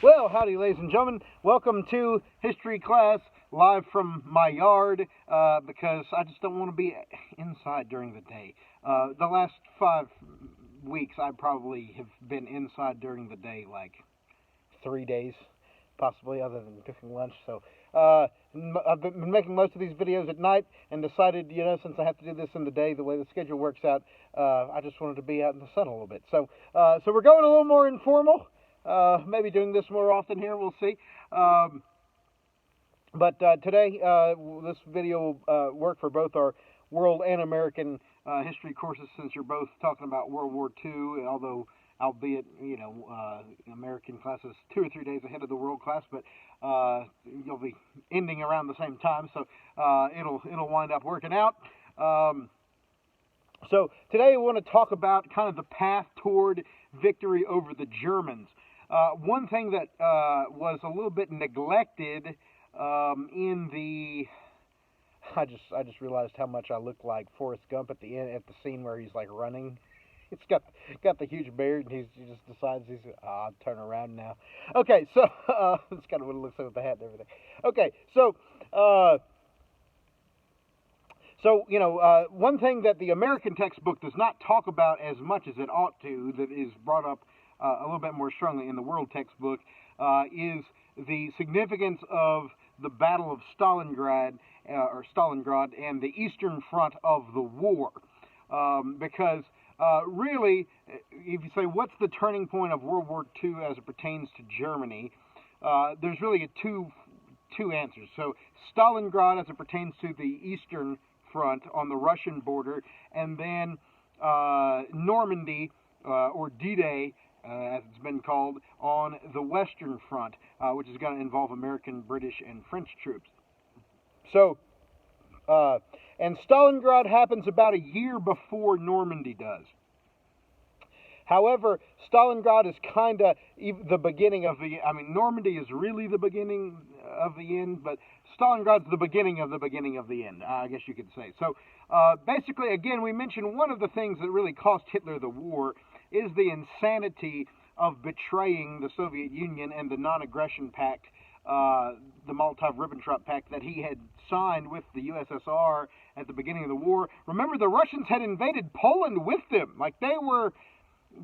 Well, howdy, ladies and gentlemen. Welcome to history class live from my yard because I just don't want to be inside during the day. The last 5 weeks, I probably have been inside during the day like 3 days, possibly, other than cooking lunch. So I've been making most of these videos at night and decided, since I have to do this in the day, the way the schedule works out, I just wanted to be out in the sun a little bit. So we're going a little more informal. Maybe doing this more often here, we'll see. But today, this video will work for both our world and American history courses, since you're both talking about World War II, although, albeit, American class is 2 or 3 days ahead of the world class, but you'll be ending around the same time, so it'll wind up working out. So today I want to talk about kind of the path toward victory over the Germans. One thing that was a little bit neglected in the... I just realized how much I look like Forrest Gump at the end, at the scene where he's like running. It's got the huge beard, and he just decides I'll turn around now. Okay, so that's kind of what it looks like with the hat and everything. Okay, so one thing that the American textbook does not talk about as much as it ought to, that is brought up a little bit more strongly in the world textbook, is the significance of the Battle of Stalingrad and the Eastern Front of the war. Because really, if you say what's the turning point of World War II as it pertains to Germany, there's really two answers. So Stalingrad as it pertains to the Eastern Front on the Russian border, and then Normandy, or D-Day, as it's been called, on the Western Front, which is going to involve American, British, and French troops. So, and Stalingrad happens about a year before Normandy does. However, Stalingrad is kind of the beginning of the... Normandy is really the beginning of the end, but Stalingrad's the beginning of the end, I guess you could say. So, basically, again, we mentioned one of the things that really cost Hitler the war is the insanity of betraying the Soviet Union and the non-aggression pact, the Molotov-Ribbentrop Pact that he had signed with the USSR at the beginning of the war. Remember, the Russians had invaded Poland with them. Like, they were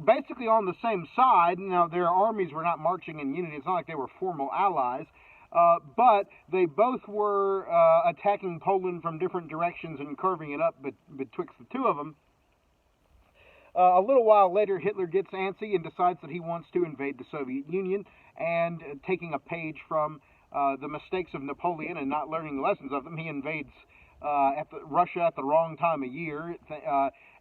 basically on the same side. Now, their armies were not marching in unity. It's not like they were formal allies. But they both were attacking Poland from different directions and carving it up betwixt the two of them. A little while later, Hitler gets antsy and decides that he wants to invade the Soviet Union, and taking a page from the mistakes of Napoleon and not learning lessons of them, he invades Russia at the wrong time of year,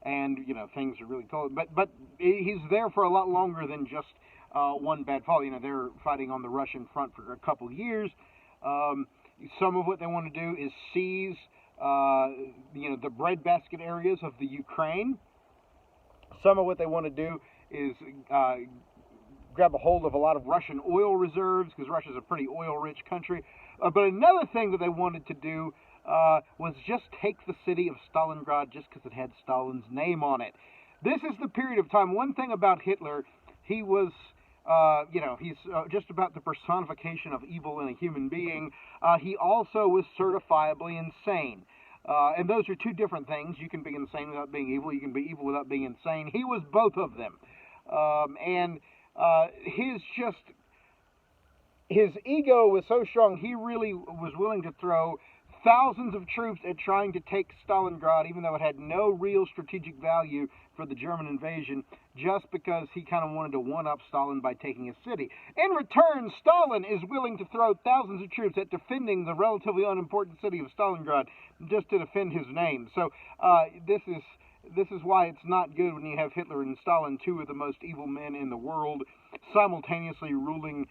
and things are really cold. But he's there for a lot longer than just one bad fall. They're fighting on the Russian front for a couple of years. Some of what they want to do is seize the breadbasket areas of the Ukraine. Some of what they want to do is grab a hold of a lot of Russian oil reserves, because Russia's a pretty oil-rich country. But another thing that they wanted to do was just take the city of Stalingrad just because it had Stalin's name on it. This is the period of time. One thing about Hitler, he was, he's just about the personification of evil in a human being. He also was certifiably insane. And those are two different things. You can be insane without being evil. You can be evil without being insane. He was both of them. His ego was so strong, he really was willing to throw thousands of troops at trying to take Stalingrad, even though it had no real strategic value for the German invasion, just because he kind of wanted to one-up Stalin by taking a city. In return, Stalin is willing to throw thousands of troops at defending the relatively unimportant city of Stalingrad just to defend his name. So this is why it's not good when you have Hitler and Stalin, two of the most evil men in the world, simultaneously ruling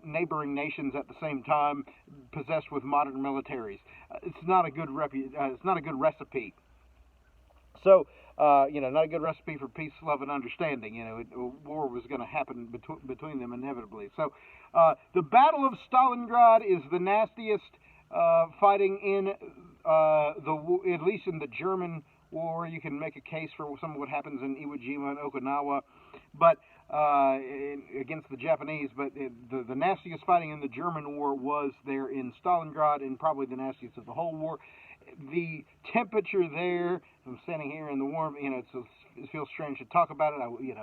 neighboring nations at the same time, possessed with modern militaries. It's not a good recipe. So, not a good recipe for peace, love, and understanding. War was going to happen between them inevitably. So, the Battle of Stalingrad is the nastiest fighting in at least in the German war. You can make a case for some of what happens in Iwo Jima and Okinawa, but against the Japanese, but the nastiest fighting in the German war was there in Stalingrad, and probably the nastiest of the whole war. The temperature there, I'm standing here in the warm, it feels strange to talk about it. It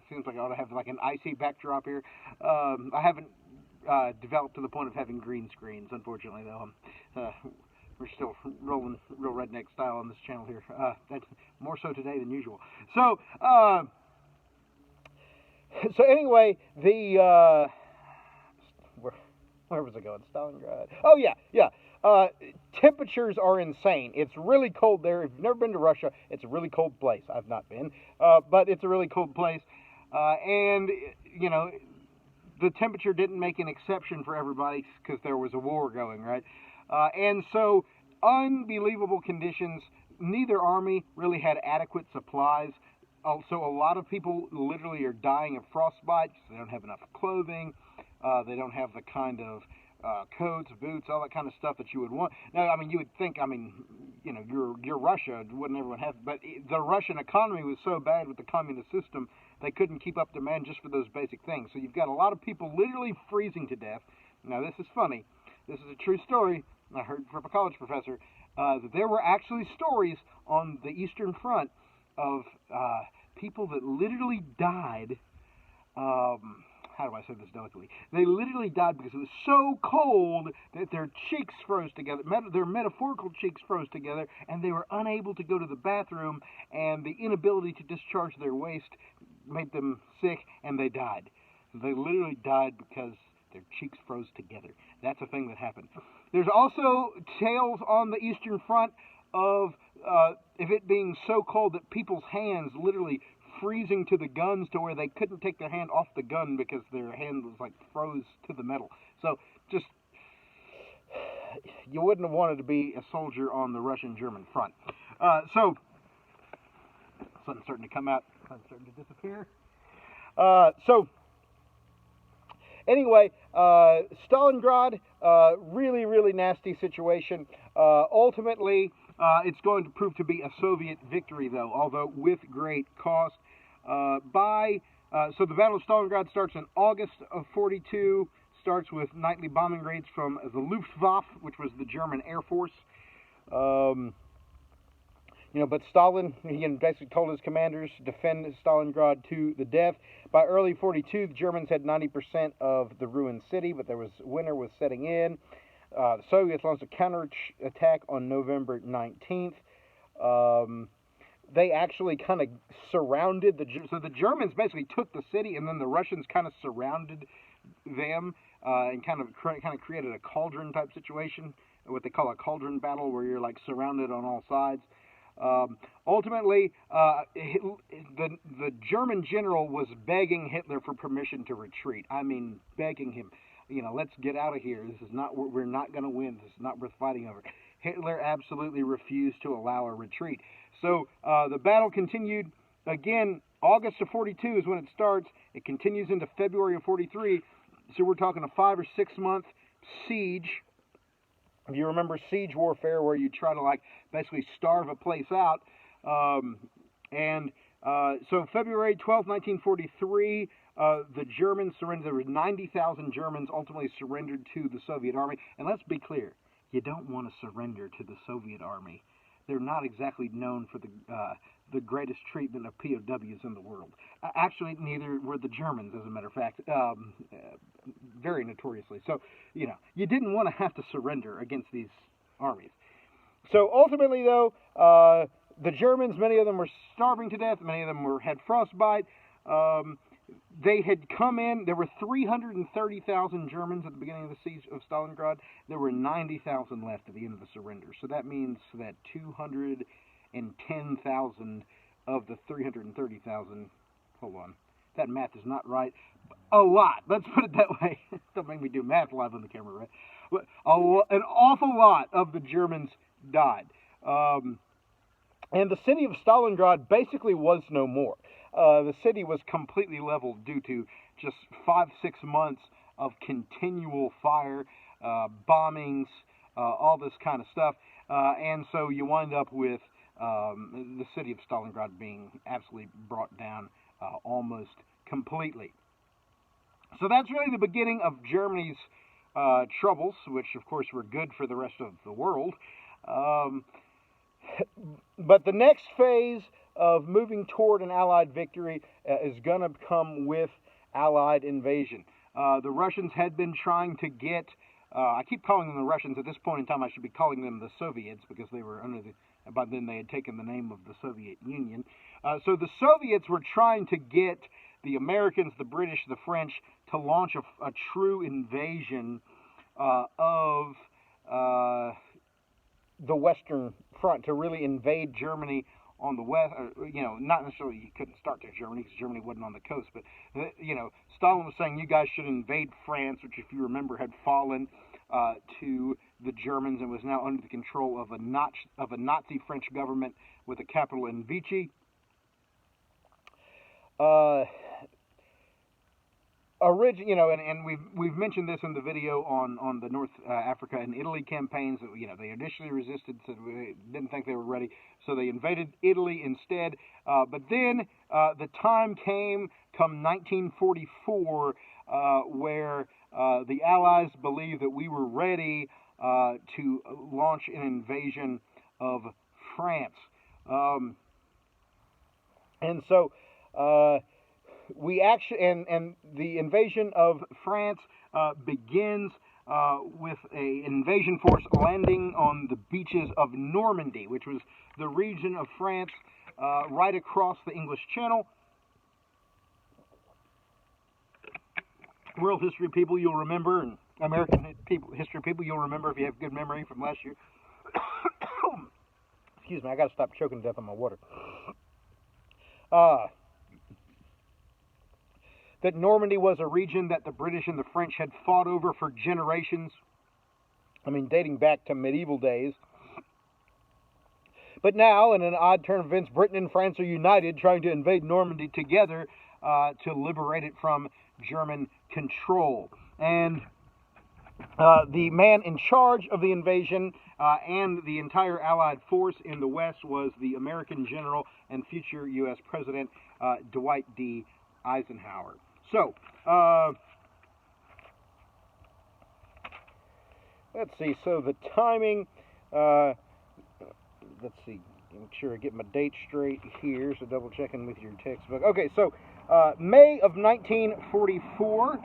seems like I ought to have like an icy backdrop here. I haven't developed to the point of having green screens, unfortunately, though. We're still rolling real redneck style on this channel here. That's more so today than usual. So, anyway, where was I going? Stalingrad. Oh yeah. Temperatures are insane. It's really cold there. If you've never been to Russia, it's a really cold place. I've not been, but it's a really cold place, and the temperature didn't make an exception for everybody because there was a war going, right? And so, unbelievable conditions. Neither army really had adequate supplies. Also, a lot of people literally are dying of frostbite because they don't have enough clothing. They don't have the kind of coats, boots, all that kind of stuff that you would want. Now, you would think, you're Russia, wouldn't everyone have? But the Russian economy was so bad with the communist system, they couldn't keep up demand just for those basic things. So you've got a lot of people literally freezing to death. Now, this is funny. This is a true story. I heard from a college professor that there were actually stories on the Eastern Front of people that literally died. How do I say this delicately? They literally died because it was so cold that their cheeks froze together. Their metaphorical cheeks froze together, and they were unable to go to the bathroom, and the inability to discharge their waste made them sick, and they died. They literally died because their cheeks froze together. That's a thing that happened. There's also tales on the Eastern Front of it being so cold that people's hands literally freezing to the guns to where they couldn't take their hand off the gun because their hand was like froze to the metal. So just, you wouldn't have wanted to be a soldier on the Russian-German front. So sun's starting to come out, sun's starting to disappear. Anyway, Stalingrad, really, really nasty situation. Ultimately, it's going to prove to be a Soviet victory, though, although with great cost. So the Battle of Stalingrad starts in August of 42, starts with nightly bombing raids from the Luftwaffe, which was the German Air Force. But Stalin, he basically told his commanders to defend Stalingrad to the death. By early 42, the Germans had 90% of the ruined city, but winter was setting in. The Soviets launched a counterattack on November 19th. They actually kind of surrounded so the Germans basically took the city, and then the Russians kind of surrounded them and kind of created a cauldron type situation, what they call a cauldron battle, where you're like surrounded on all sides. Ultimately, the German general was begging Hitler for permission to retreat. Begging him, let's get out of here. We're not going to win. This is not worth fighting over. Hitler absolutely refused to allow a retreat. So the battle continued. Again, August of 42 is when it starts. It continues into February of 43. So we're talking a 5 or 6 month siege. If you remember siege warfare, where you try to basically starve a place out. So February 12, 1943, the Germans surrendered. There were 90,000 Germans ultimately surrendered to the Soviet army. And let's be clear, you don't want to surrender to the Soviet army. They're not exactly known for the greatest treatment of POWs in the world. Actually, neither were the Germans, as a matter of fact, very notoriously. So, you didn't want to have to surrender against these armies. So ultimately, though, the Germans, many of them were starving to death. Many of them had frostbite. They had come in. There were 330,000 Germans at the beginning of the siege of Stalingrad. There were 90,000 left at the end of the surrender. So that means that 210,000 of the 330,000, hold on, that math is not right. A lot. Let's put it that way. Don't make me do math live on the camera, right? But an awful lot of the Germans died. And the city of Stalingrad basically was no more. The city was completely leveled due to just 5-6 months of continual fire, bombings, all this kind of stuff. And so you wind up with the city of Stalingrad being absolutely brought down almost completely. So that's really the beginning of Germany's troubles, which of course were good for the rest of the world. But the next phase of moving toward an Allied victory is going to come with Allied invasion. The Russians had been trying to get, I keep calling them the Russians. At this point in time, I should be calling them the Soviets, because they were by then they had taken the name of the Soviet Union. So the Soviets were trying to get the Americans, the British, the French to launch a true invasion of the Western Front, to really invade Germany on the west. Not necessarily you couldn't start through Germany, because Germany wasn't on the coast, but Stalin was saying you guys should invade France, which, if you remember, had fallen to the Germans and was now under the control of a Nazi French government with a capital in Vichy. And we've mentioned this in the video on the North Africa and Italy campaigns. That they initially resisted, said they didn't think they were ready, so they invaded Italy instead. But then the time came, come 1944, where the Allies believed that we were ready to launch an invasion of France, and so. We actually, and the invasion of France begins with an invasion force landing on the beaches of Normandy, which was the region of France right across the English Channel. World history people, you'll remember, and American history people, you'll remember if you have good memory from last year. Excuse me, I got to stop choking to death on my water. That Normandy was a region that the British and the French had fought over for generations. Dating back to medieval days. But now, in an odd turn of events, Britain and France are united, trying to invade Normandy together to liberate it from German control. And the man in charge of the invasion and the entire Allied force in the West was the American general and future U.S. President Dwight D. Eisenhower. So, let's see. So the timing, let's see. Make sure I get my date straight here. So double checking with your textbook. Okay, so May of 1944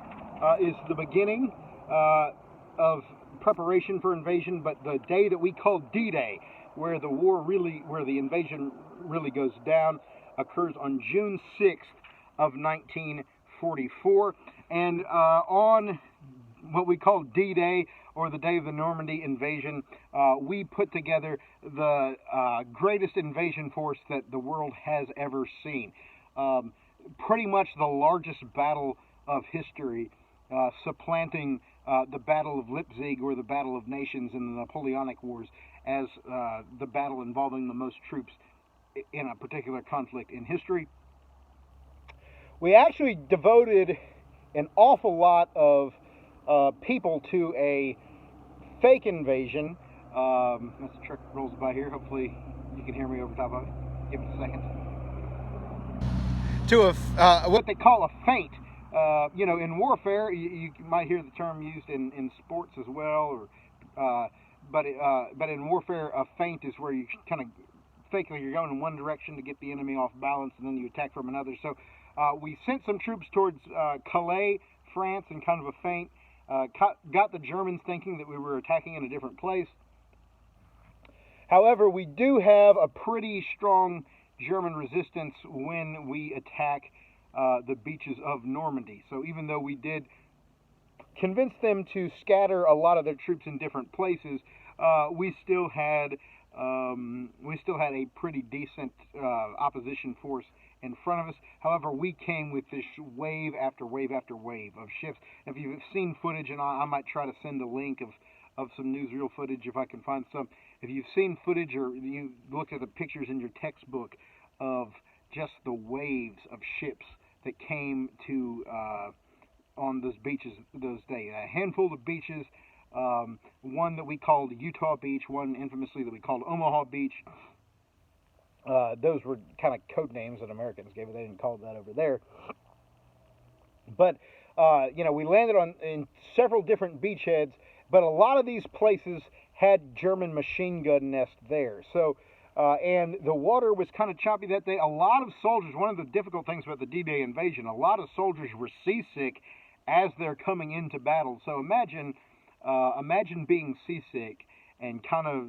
is the beginning of preparation for invasion, but the day that we call D-Day, where the invasion really goes down, occurs on June 6th of 1944, and on what we call D-Day, or the day of the Normandy invasion, we put together the greatest invasion force that the world has ever seen. Pretty much the largest battle of history, supplanting the Battle of Leipzig or the Battle of Nations in the Napoleonic Wars as the battle involving the most troops in a particular conflict in history. We actually devoted an awful lot of people to a fake invasion. As the truck rolls by here, hopefully you can hear me over top of it. Give it a second. To what they call a feint. In warfare, you might hear the term used in sports as well, but in warfare, a feint is where you kind of fake like you're going in one direction to get the enemy off balance, and then you attack from another. So we sent some troops towards Calais, France, in kind of a feint. Got the Germans thinking that we were attacking in a different place. However, we do have a pretty strong German resistance when we attack the beaches of Normandy. So even though we did convince them to scatter a lot of their troops in different places, we still had a pretty decent opposition force in front of us. However, we came with this wave after wave after wave of ships. If you've seen footage, and I might try to send a link of some newsreel footage if I can find some. If you've seen footage or you look at the pictures in your textbook of just the waves of ships that came to on those beaches those days, a handful of beaches. One that we called Utah Beach, one infamously that we called Omaha Beach. Those were kind of code names that Americans gave it. They didn't call it that over there. But we landed in several different beachheads, but a lot of these places had German machine gun nests there. So, and the water was kind of choppy that day. A lot of soldiers. One of the difficult things about the D-Day invasion, a lot of soldiers were seasick as they're coming into battle. So imagine being seasick and kind of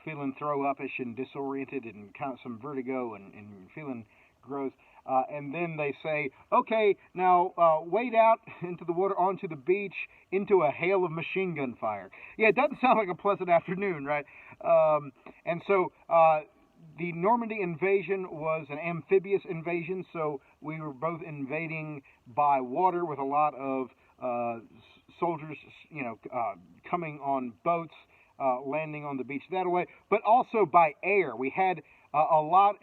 feeling throw upish and disoriented and kind of some vertigo and feeling gross. And then they say, okay, now wade out into the water, onto the beach, into a hail of machine gun fire. Yeah, it doesn't sound like a pleasant afternoon, right? And so the Normandy invasion was an amphibious invasion, so we were both invading by water with a lot of soldiers, coming on boats, landing on the beach that way, but also by air. We had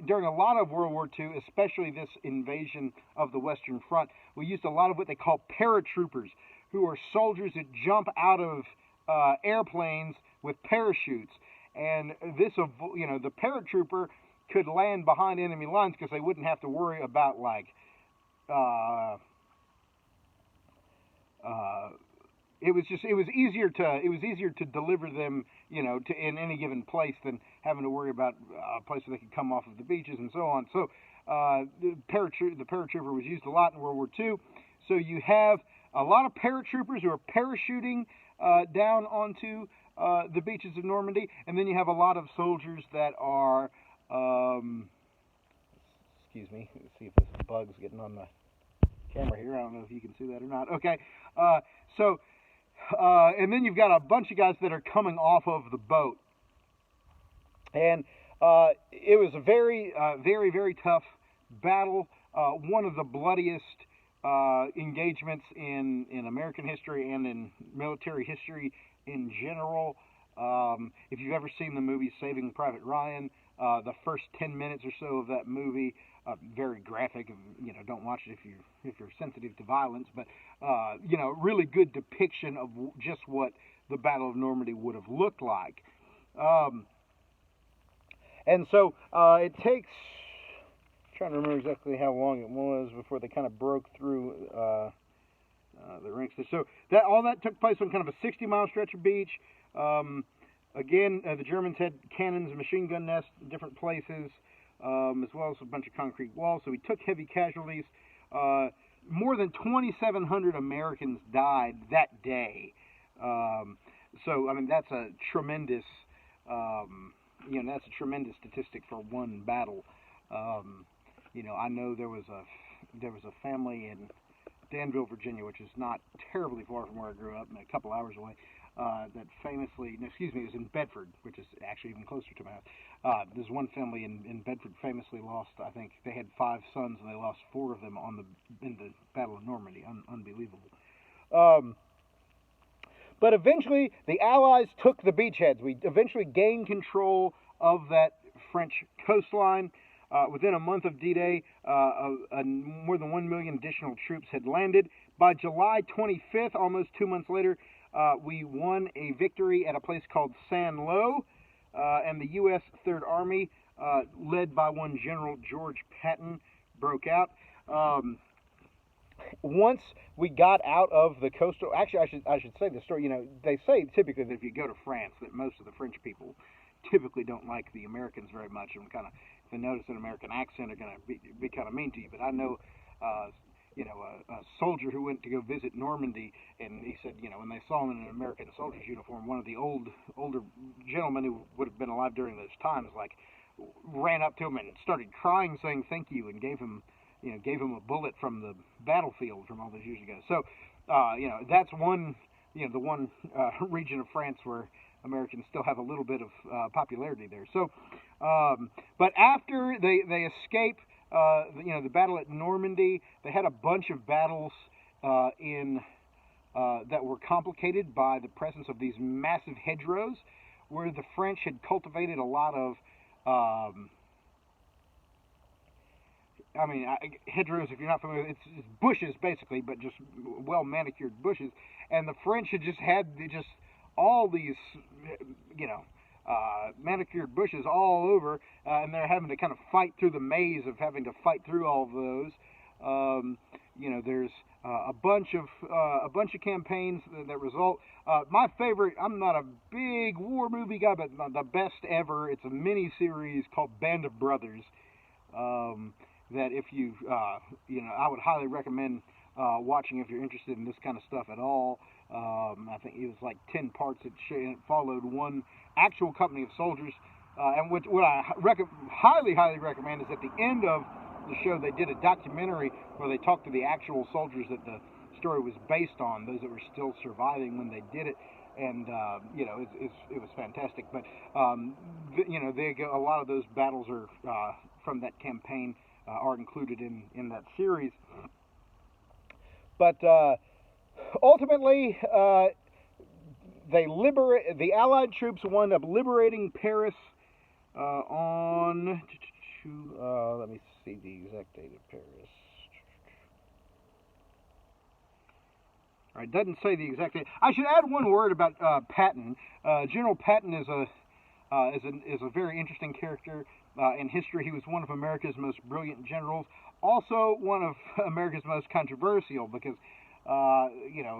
during a lot of World War II, especially this invasion of the Western Front, we used a lot of what they call paratroopers, who are soldiers that jump out of airplanes with parachutes. And the paratrooper could land behind enemy lines because they wouldn't have to worry about it was easier to deliver them, to in any given place than having to worry about a place where they could come off of the beaches and so on. So the paratrooper was used a lot in World War II. So you have a lot of paratroopers who are parachuting down onto the beaches of Normandy, and then you have a lot of soldiers that are excuse me, let's see if this bug's getting on the camera here. I don't know if you can see that or not. Okay, and then you've got a bunch of guys that are coming off of the boat, and it was a very, very tough battle. One of the bloodiest engagements in American history and in military history in general. If you've ever seen the movie Saving Private Ryan, the first 10 minutes or so of that movie, very graphic. Don't watch it if you're sensitive to violence, but really good depiction of just what the Battle of Normandy would have looked like. And so it takes. I'm trying to remember exactly how long it was before they kind of broke through the ranks. So all that took place on kind of a 60-mile stretch of beach. Again, the Germans had cannons and machine gun nests in different places, as well as a bunch of concrete walls. So we took heavy casualties. More than 2,700 Americans died that day. So I mean that's a tremendous, that's a tremendous statistic for one battle. I know there was a family in Danville, Virginia, which is not terribly far from where I grew up, and a couple hours away. That famously, it was in Bedford, which is actually even closer to my house. There's one family in Bedford famously lost, I think they had 5 sons, and they lost 4 of them in the Battle of Normandy. Unbelievable. But eventually, the Allies took the beachheads. We eventually gained control of that French coastline. Within a month of D-Day, more than 1 million additional troops had landed. By July 25th, almost 2 months later, we won a victory at a place called Saint-Lô, and the U.S. Third Army, led by one General George Patton, broke out. Once we got out of the coastal, actually, I should say the story. They say typically that if you go to France, that most of the French people typically don't like the Americans very much, and kind of, if they notice an American accent, are going to be kind of mean to you. But I know. A soldier who went to go visit Normandy, and he said, when they saw him in an American soldier's uniform, one of the older gentlemen who would have been alive during those times, ran up to him and started crying, saying thank you, and gave him a bullet from the battlefield from all those years ago. So, that's one, the one region of France where Americans still have a little bit of popularity there. So, but after they escape. The battle at Normandy, they had a bunch of battles that were complicated by the presence of these massive hedgerows, where the French had cultivated a lot of, hedgerows, if you're not familiar, it's bushes basically, but just well manicured bushes, and the French had had all these, manicured bushes all over, and they're having to kind of fight through the maze of having to fight through all of those. There's a bunch of campaigns that result. My favorite. I'm not a big war movie guy, but the best ever. It's a mini series called Band of Brothers. That if I would highly recommend watching if you're interested in this kind of stuff at all. I think it was like 10 parts. It followed one actual company of soldiers, and what I highly recommend is at the end of the show they did a documentary where they talked to the actual soldiers that the story was based on, those that were still surviving when they did it, and it was fantastic. But a lot of those battles are from that campaign are included in that series. But ultimately, the Allied troops wound up liberating Paris on. Let me see the exact date of Paris. All right, doesn't say the exact date. I should add one word about Patton. General Patton is a very interesting character in history. He was one of America's most brilliant generals, also one of America's most controversial because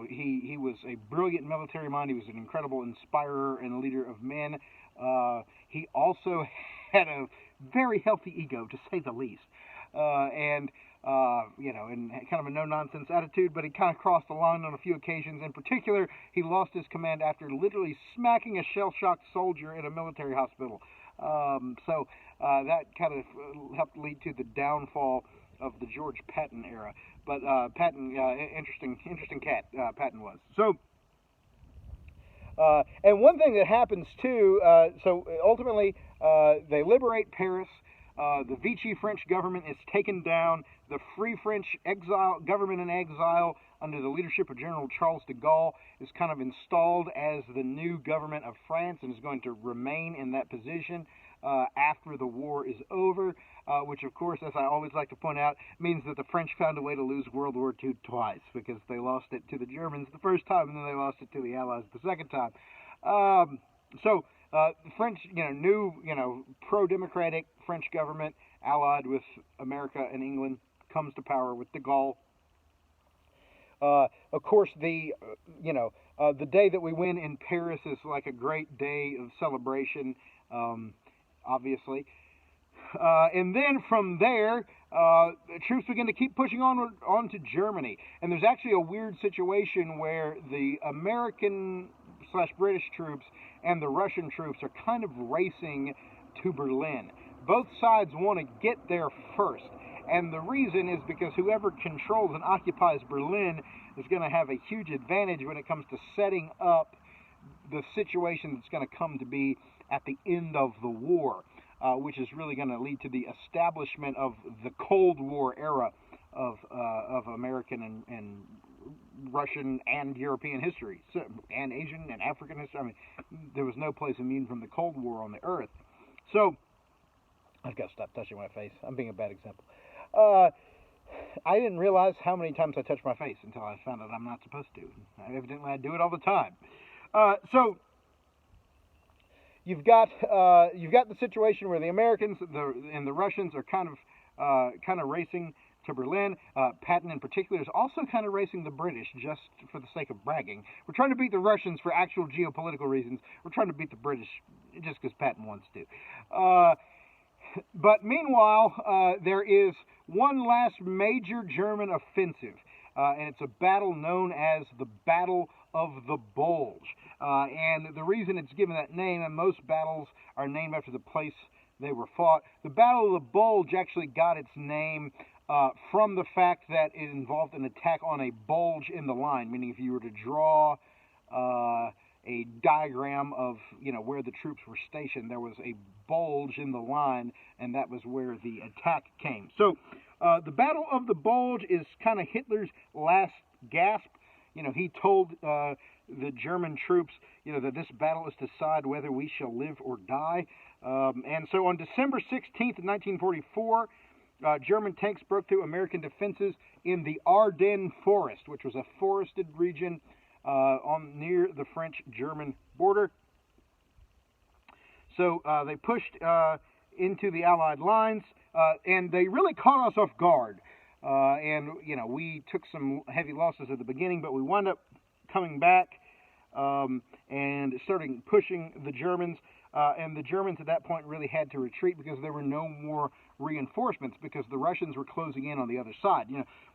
he was a brilliant military mind. He was an incredible inspirer and leader of men. He also had a very healthy ego, to say the least, and kind of a no-nonsense attitude, but he kind of crossed the line on a few occasions. In particular, he lost his command after literally smacking a shell-shocked soldier in a military hospital. So that kind of helped lead to the downfall of the George Patton era. But Patton, interesting cat, Patton was. So, and one thing that happens too, so ultimately they liberate Paris. The Vichy French government is taken down. The Free French government in exile under the leadership of General Charles de Gaulle is kind of installed as the new government of France and is going to remain in that position after the war is over, which of course, as I always like to point out, means that the French found a way to lose World War II twice, because they lost it to the Germans the first time and then they lost it to the Allies the second time. The French, new, pro-democratic French government allied with America and England comes to power with de Gaulle. Of course, the day that we win in Paris is like a great day of celebration, obviously. And then from there, troops begin to keep pushing on to Germany. And there's actually a weird situation where the American/British troops and the Russian troops are kind of racing to Berlin. Both sides want to get there first. And the reason is because whoever controls and occupies Berlin is going to have a huge advantage when it comes to setting up the situation that's going to come to be at the end of the war, which is really going to lead to the establishment of the Cold War era of American and Russian and European history, and Asian and African history. I mean, there was no place immune from the Cold War on the earth. So, I've got to stop touching my face. I'm being a bad example. I didn't realize how many times I touch my face until I found out I'm not supposed to. Evidently, I do it all the time. So you've got the situation where the Americans and the Russians are kind of racing to Berlin. Patton, in particular, is also kind of racing the British just for the sake of bragging. We're trying to beat the Russians for actual geopolitical reasons. We're trying to beat the British just because Patton wants to. But meanwhile, there is one last major German offensive, and it's a battle known as the Battle of the Bulge. And the reason it's given that name, and most battles are named after the place they were fought, the Battle of the Bulge actually got its name from the fact that it involved an attack on a bulge in the line, meaning if you were to draw a diagram of where the troops were stationed, there was a bulge in the line, and that was where the attack came. So the Battle of the Bulge is kind of Hitler's last gasp. He told the German troops, that this battle is to decide whether we shall live or die. And so on December 16th, 1944, German tanks broke through American defenses in the Ardennes Forest, which was a forested region near the French-German border. So they pushed into the Allied lines, and they really caught us off guard. and we took some heavy losses at the beginning, but we wound up coming back and starting pushing the Germans. And the Germans at that point really had to retreat because there were no more reinforcements because the Russians were closing in on the other side.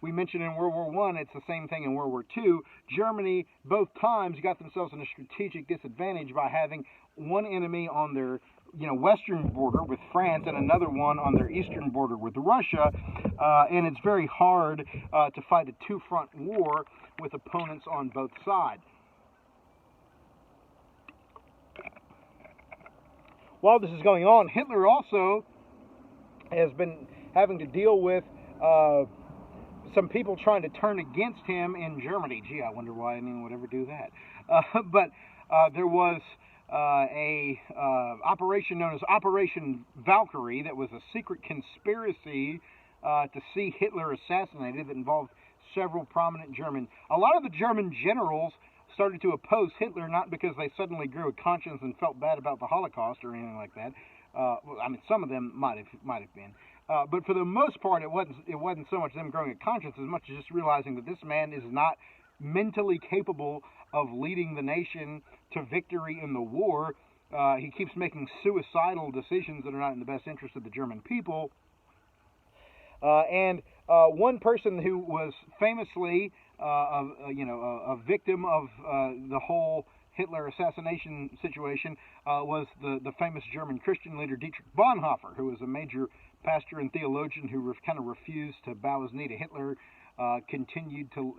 We mentioned in World War I, it's the same thing in World War II. Germany, both times, got themselves in a strategic disadvantage by having one enemy on their western border with France and another one on their eastern border with Russia. And it's very hard to fight a two-front war with opponents on both sides. While this is going on, Hitler also has been having to deal with some people trying to turn against him in Germany. Gee, I wonder why anyone would ever do that. But there was a operation known as Operation Valkyrie that was a secret conspiracy to see Hitler assassinated that involved several prominent German. A lot of the German generals started to oppose Hitler, not because they suddenly grew a conscience and felt bad about the Holocaust or anything like that. Some of them might have been, but for the most part, it wasn't so much them growing a conscience as much as just realizing that this man is not mentally capable of leading the nation to victory in the war. He keeps making suicidal decisions that are not in the best interest of the German people. And one person who was famously a victim of the whole Hitler assassination situation was the famous German Christian leader Dietrich Bonhoeffer, who was a major pastor and theologian who kind of refused to bow his knee to Hitler, continued to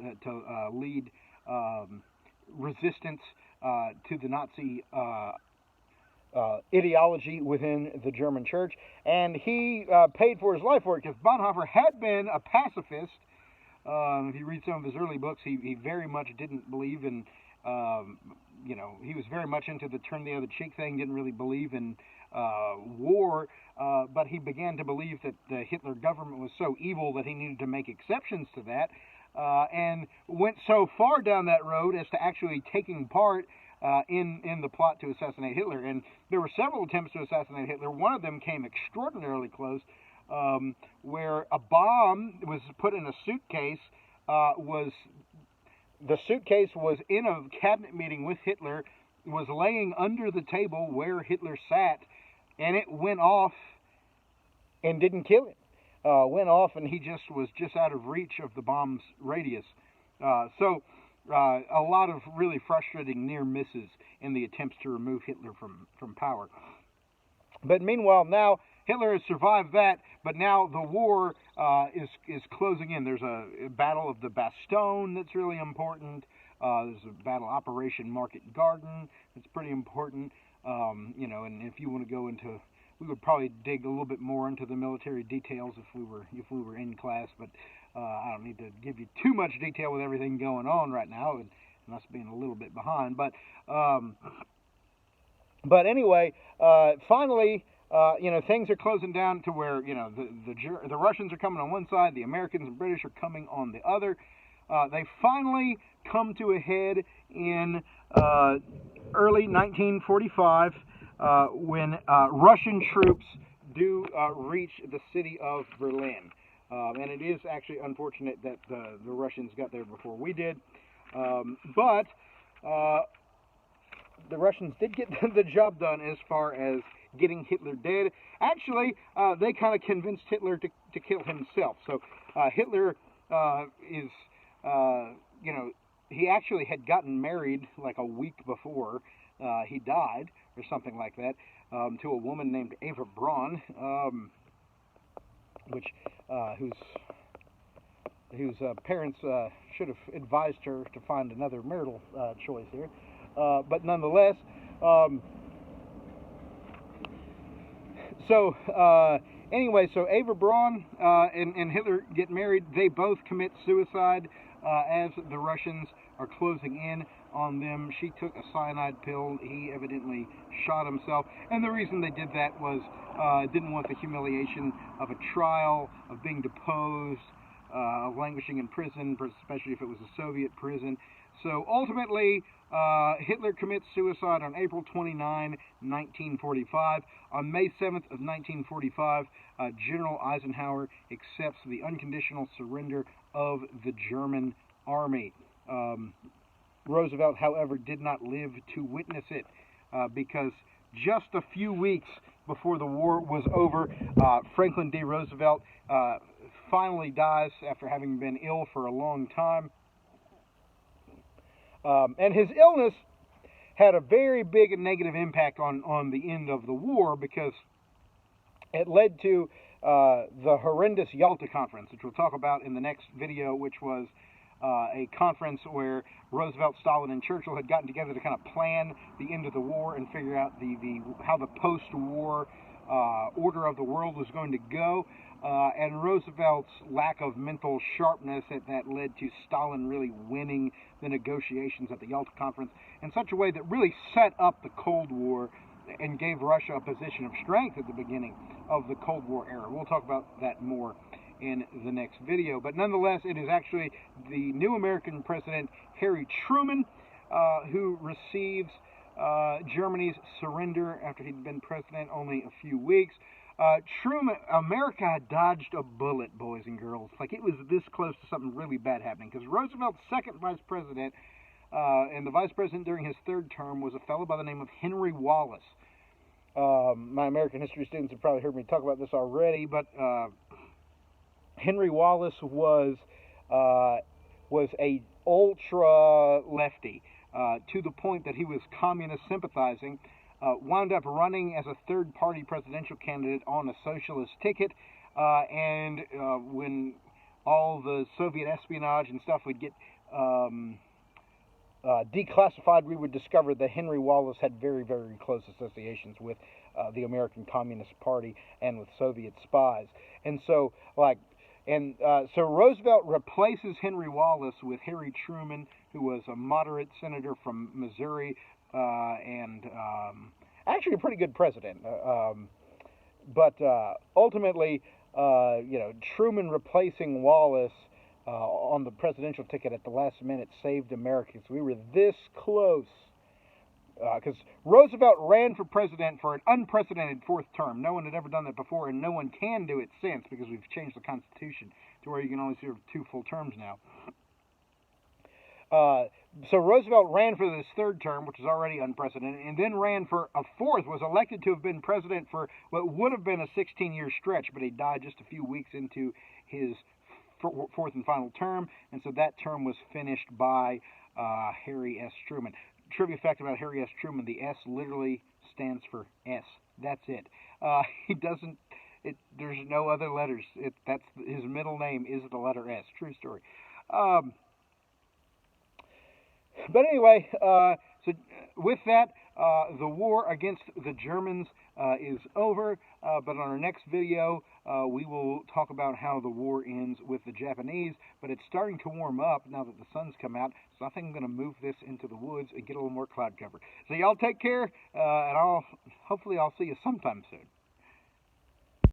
lead resistance to the Nazi ideology within the German church, and he paid for his life for it because Bonhoeffer had been a pacifist. If you read some of his early books, he very much didn't believe in, he was very much into the turn the other cheek thing, didn't really believe in war, but he began to believe that the Hitler government was so evil that he needed to make exceptions to that, and went so far down that road as to actually taking part in the plot to assassinate Hitler. And there were several attempts to assassinate Hitler. One of them came extraordinarily close, where a bomb was put in a suitcase. The suitcase was in a cabinet meeting with Hitler, was laying under the table where Hitler sat, and it went off and didn't kill him. Went off, and he was just out of reach of the bomb's radius. So a lot of really frustrating near misses in the attempts to remove Hitler from power. But meanwhile, now Hitler has survived that, but now the war is closing in. There's a battle of the Bastogne that's really important. There's a battle, Operation Market Garden, that's pretty important. And if you want to go into, we would probably dig a little bit more into the military details if we were in class, but I don't need to give you too much detail with everything going on right now, and us being a little bit behind. But anyway, finally, things are closing down to where the Russians are coming on one side, the Americans and British are coming on the other. They finally come to a head in early 1945 when Russian troops do reach the city of Berlin. And it is actually unfortunate that the Russians got there before we did. But the Russians did get the job done as far as getting Hitler dead. Actually, they kind of convinced Hitler to kill himself. So Hitler is, he actually had gotten married like a week before he died, or something like that, to a woman named Eva Braun, whose parents should have advised her to find another marital choice here. But nonetheless, so Eva Braun and Hitler get married. They both commit suicide as the Russians are closing in on them. She took a cyanide pill. He evidently shot himself. And the reason they did that was didn't want the humiliation of a trial, of being deposed, of languishing in prison, especially if it was a Soviet prison. So ultimately, Hitler commits suicide on April 29, 1945. On May 7th of 1945, General Eisenhower accepts the unconditional surrender of the German army. Roosevelt, however, did not live to witness it because just a few weeks before the war was over, Franklin D. Roosevelt finally dies after having been ill for a long time. And his illness had a very big and negative impact on the end of the war because it led to the horrendous Yalta Conference, which we'll talk about in the next video, which was a conference where Roosevelt, Stalin, and Churchill had gotten together to kind of plan the end of the war and figure out how the post-war order of the world was going to go. And Roosevelt's lack of mental sharpness that led to Stalin really winning the negotiations at the Yalta Conference in such a way that really set up the Cold War and gave Russia a position of strength at the beginning of the Cold War era. We'll talk about that more in the next video. But nonetheless, it is actually the new American president, Harry Truman, who receives Germany's surrender after he'd been president only a few weeks. Truman, America dodged a bullet, boys and girls. Like, it was this close to something really bad happening, because Roosevelt's second vice president, and the vice president during his third term, was a fellow by the name of Henry Wallace. My American history students have probably heard me talk about this already, but Henry Wallace was a ultra lefty to the point that he was communist sympathizing. Wound up running as a third-party presidential candidate on a socialist ticket, and when all the Soviet espionage and stuff would get declassified, we would discover that Henry Wallace had very, very close associations with the American Communist Party and with Soviet spies. And so, so Roosevelt replaces Henry Wallace with Harry Truman, who was a moderate senator from Missouri, and actually a pretty good president. But ultimately, Truman replacing Wallace on the presidential ticket at the last minute saved America. So we were this close. Because Roosevelt ran for president for an unprecedented fourth term. No one had ever done that before, and no one can do it since, because we've changed the Constitution to where you can only serve 2 full terms now. So Roosevelt ran for this third term, which is already unprecedented, and then ran for a fourth, was elected to have been president for what would have been a 16-year stretch, but he died just a few weeks into his fourth and final term, and so that term was finished by Harry S. Truman. Trivia fact about Harry S. Truman: the S literally stands for S. That's it. He doesn't. There's no other letters. That's his middle name is the letter S. True story. But anyway, so with that, the war against the Germans is over. But on our next video, we will talk about how the war ends with the Japanese. But it's starting to warm up now that the sun's come out, so I think I'm going to move this into the woods and get a little more cloud cover. So y'all take care, and hopefully I'll see you sometime soon.